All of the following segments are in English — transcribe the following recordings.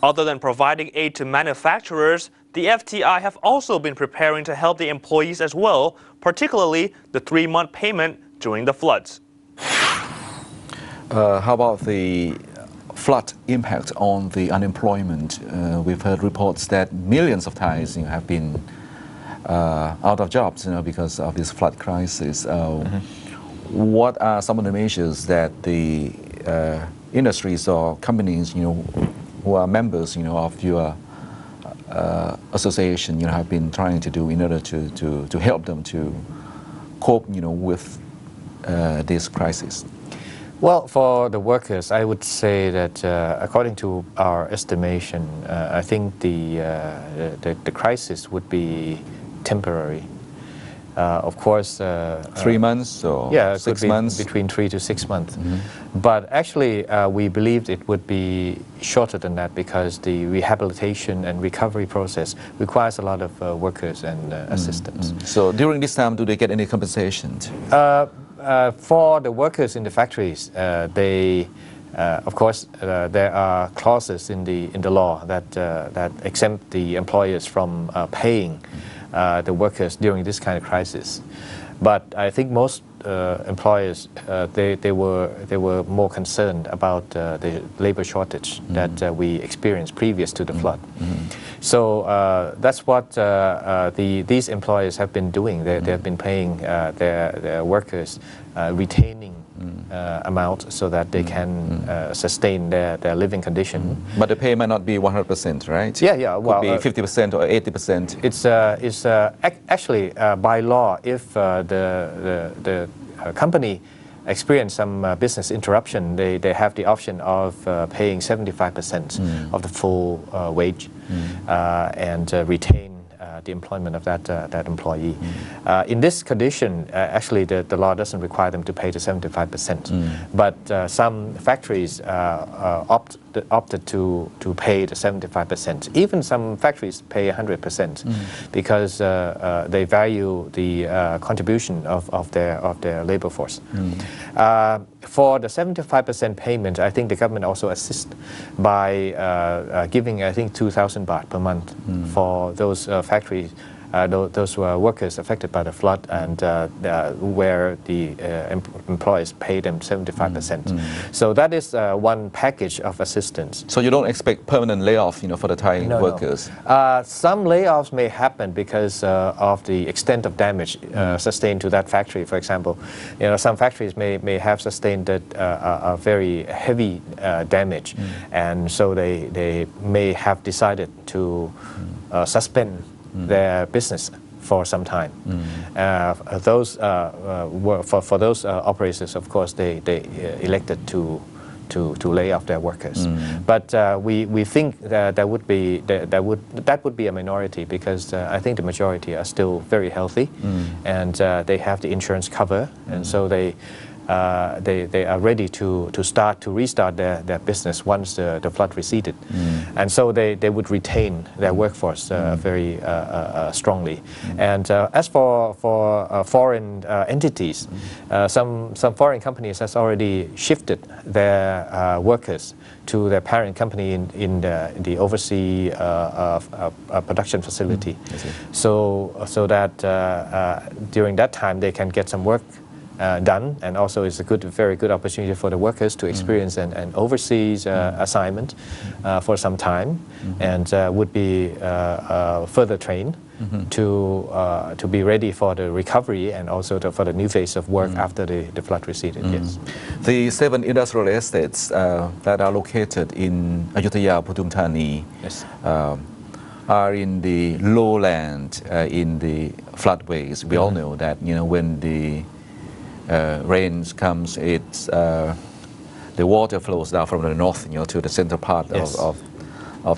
Other than providing aid to manufacturers, the FTI have also been preparing to help the employees as well, particularly the 3-month payment during the floods. How about the flood impact on the unemployment? We've heard reports that millions of Thais have been out of jobs because of this flood crisis. What are some of the measures that the industries or companies who are members of your association have been trying to do in order to help them to cope with this crisis? Well, for the workers, I would say that according to our estimation, I think the crisis would be temporary. Of course, 3 months or 6 months? Between 3 to 6 months. But actually, we believed it would be shorter than that because the rehabilitation and recovery process requires a lot of workers and assistants. So during this time, do they get any compensation? For the workers in the factories, of course, there are clauses in the law that exempt the employers from paying the workers during this kind of crisis. But I think most employers they were more concerned about the labor shortage that we experienced previous to the flood. So that's what these employers have been doing. They have been paying their workers retaining amount so that they can sustain their living condition. But the pay might not be 100%, right? Yeah. Well, could be 50% or 80%. It's actually by law, if the company experience some business interruption, they have the option of paying 75% of the full wage and retain the employment of that employee. In this condition, actually the law doesn't require them to pay the 75%, but some factories opted to pay the 75%. Even some factories pay 100% because they value the contribution of their labor force. For the 75% payment, I think the government also assists by giving, I think, 2,000 baht per month for those factories, those workers affected by the flood, and where the employers pay them 75%. So that is one package of assistance. So you don't expect permanent layoff, for the Thai workers? No. Some layoffs may happen because of the extent of damage sustained to that factory. For example, some factories may have sustained a very heavy damage, and so they may have decided to suspend their business for some time. For those operators, of course, they elected to lay off their workers. But we think that would be a minority because I think the majority are still very healthy and they have the insurance cover, and so they are ready to restart their business once the flood receded. And so they would retain their workforce very strongly. And as for foreign entities, some foreign companies has already shifted their workers to their parent company in the overseas production facility, so that during that time they can get some work done, and also it's a very good opportunity for the workers to experience an overseas assignment for some time, and would be further trained to be ready for the recovery and also for the new phase of work after the flood receded. Yes. The 7 industrial estates that are located in Ayutthaya, Pathum Thani, are in the lowland, in the floodways. We all know that when the rains comes, it's the water flows down from the north, to the central part of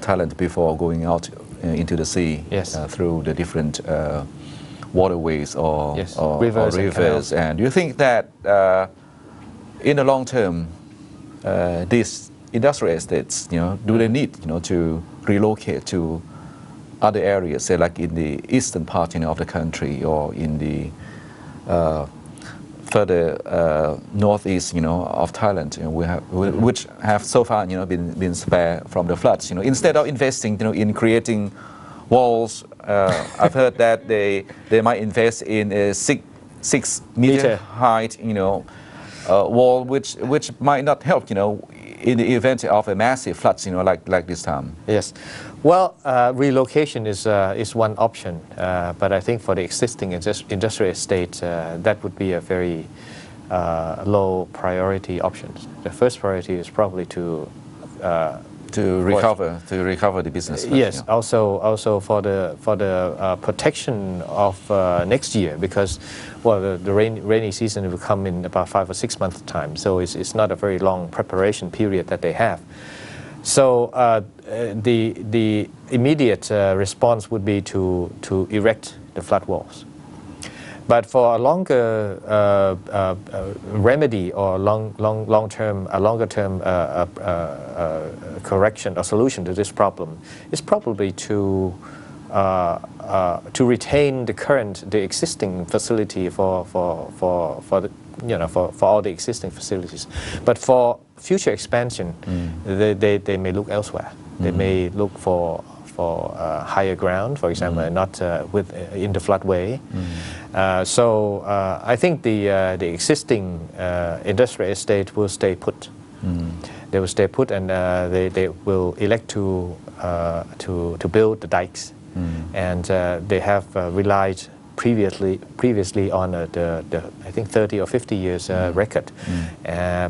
Thailand before going out into the sea through the different waterways or rivers. And do you think that in the long term, these industrial estates, do they need to relocate to other areas, say like in the eastern part of the country, or in the further northeast, of Thailand, which have so far, been spared from the floods. Instead of investing, in creating walls, I've heard that they might invest in a 6 meter height, wall, which might not help, in the event of a massive floods, like this time. Yes. Well, relocation is one option, but I think for the existing industrial estate, that would be a very low priority option. The first priority is probably to recover the business. Yes. Yeah. Also for the protection of next year, because the rainy season will come in about 5 or 6 months time. So it's not a very long preparation period that they have. So the immediate response would be to erect the flood walls. But for a longer remedy or longer term correction or solution to this problem is probably to retain the existing facility for all the existing facilities. But for future expansion, they may look elsewhere. They may look for higher ground, for example, not in the floodway. So I think the existing industrial estate will stay put. They will stay put, and they will elect to build the dikes, and they have relied previously on the I think 30 or 50 years record,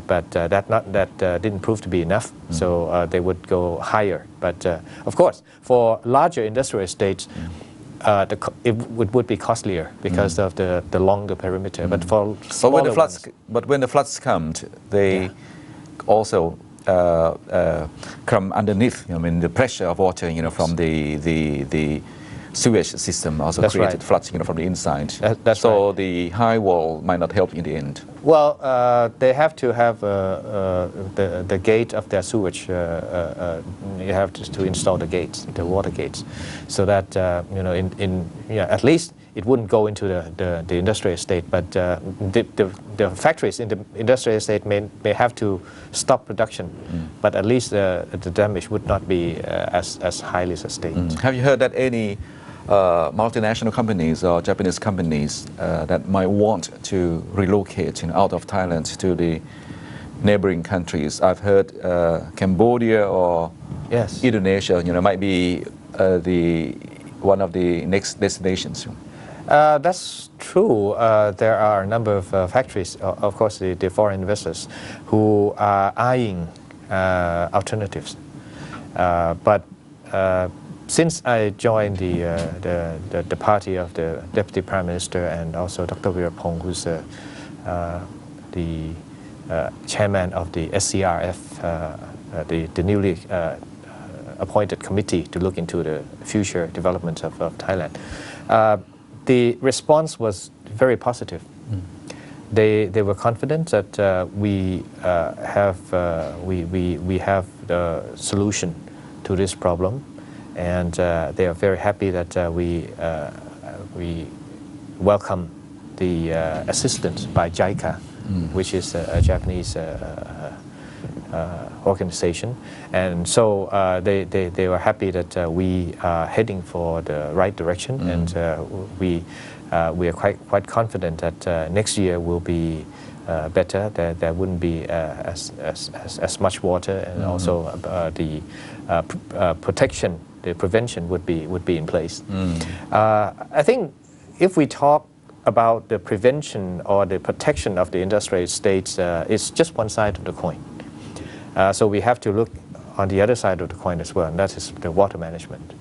but that didn't prove to be enough. So they would go higher. But of course, for larger industrial estates, it would be costlier because of the longer perimeter. But for when the floods come, they also come underneath. The pressure of water, from the sewage system also created floods, from the inside. So the high wall might not help in the end. Well, they have to have the gate of their sewage. You have to install the gates, the water gates, so that at least it wouldn't go into the industrial estate. But the factories in the industrial estate may have to stop production. But at least the damage would not be as highly sustained. Have you heard that any multinational companies or Japanese companies that might want to relocate out of Thailand to the neighboring countries? I've heard Cambodia or Indonesia, might be one of the next destinations. That's true. There are a number of factories, of course, the foreign investors who are eyeing alternatives. But since I joined the party of the Deputy Prime Minister and also Dr. Virapong, who's the chairman of the SCRF, the newly appointed committee to look into the future development of Thailand, the response was very positive. They were confident that we have the solution to this problem. And they are very happy that we welcome the assistance by JICA, which is a Japanese organization. And so they were happy that we are heading for the right direction, and we are quite confident that next year will be better. There wouldn't be as much water, and also the protection. The prevention would be in place. I think if we talk about the prevention or the protection of the industrial estates, it's just one side of the coin. So we have to look on the other side of the coin as well, and that is the water management.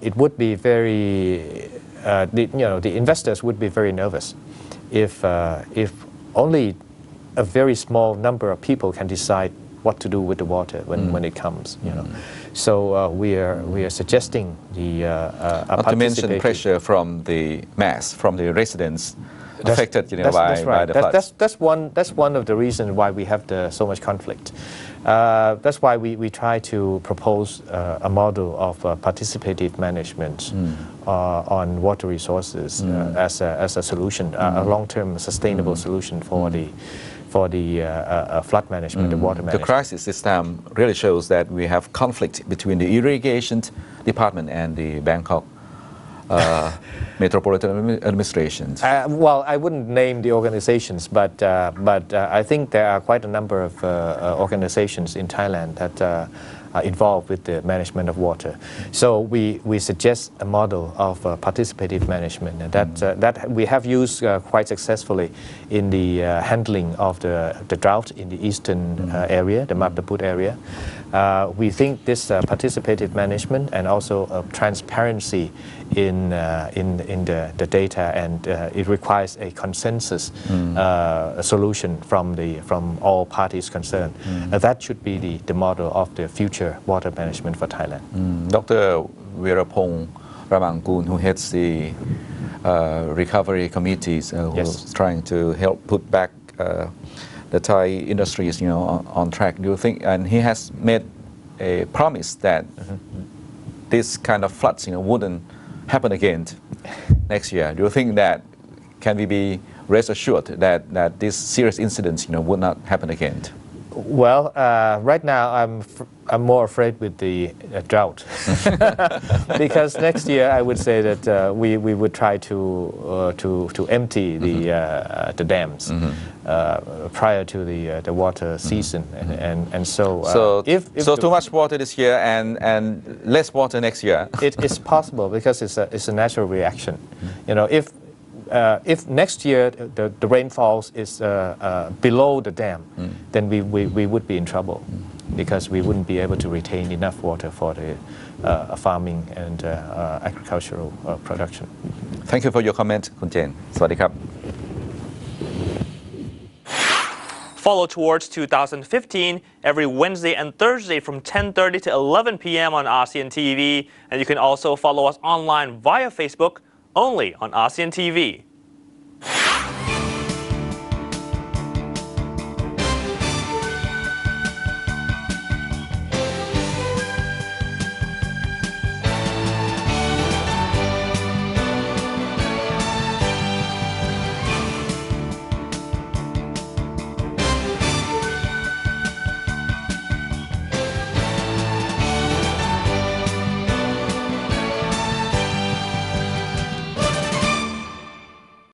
It would be very, the investors would be very nervous if only a very small number of people can decide what to do with the water when it comes. So we are suggesting the not to mention pressure from the mass, from the residents, affected by the floods. That's one of the reasons why we have so much conflict. That's why we try to propose a model of participative management on water resources as a solution, a long-term sustainable solution for the flood management, the water management. The crisis this time really shows that we have conflict between the irrigation department and the Bangkok metropolitan administrations. Well, I wouldn't name the organizations, but I think there are quite a number of organizations in Thailand that are involved with the management of water. So we suggest a model of participative management that we have used quite successfully in the handling of the drought in the eastern area, the Maptaput area. We think this participative management and also transparency in the data, and it requires a consensus solution from all parties concerned. That should be the model of the future water management for Thailand. Dr. Virapong Ramangkul, who heads the recovery committees, who's trying to help put back the Thai industries, on track. Do you think? And he has made a promise that this kind of floods, wouldn't happen again next year. Do you think that can we be rest assured that these serious incidents, would not happen again? Well, right now I'm more afraid with the drought because next year I would say that we would try to empty the dams prior to the water season, and so if too much water this year and less water next year. It is possible because it's a natural reaction. If next year the rainfalls is below the dam, then we would be in trouble because we wouldn't be able to retain enough water for the farming and agricultural production. Thank you for your comment, Kun Jen. สวัสดีครับ Follow Towards 2015 every Wednesday and Thursday from 10:30 to 11 p.m. on ASEAN TV, and you can also follow us online via Facebook only on ASEAN TV.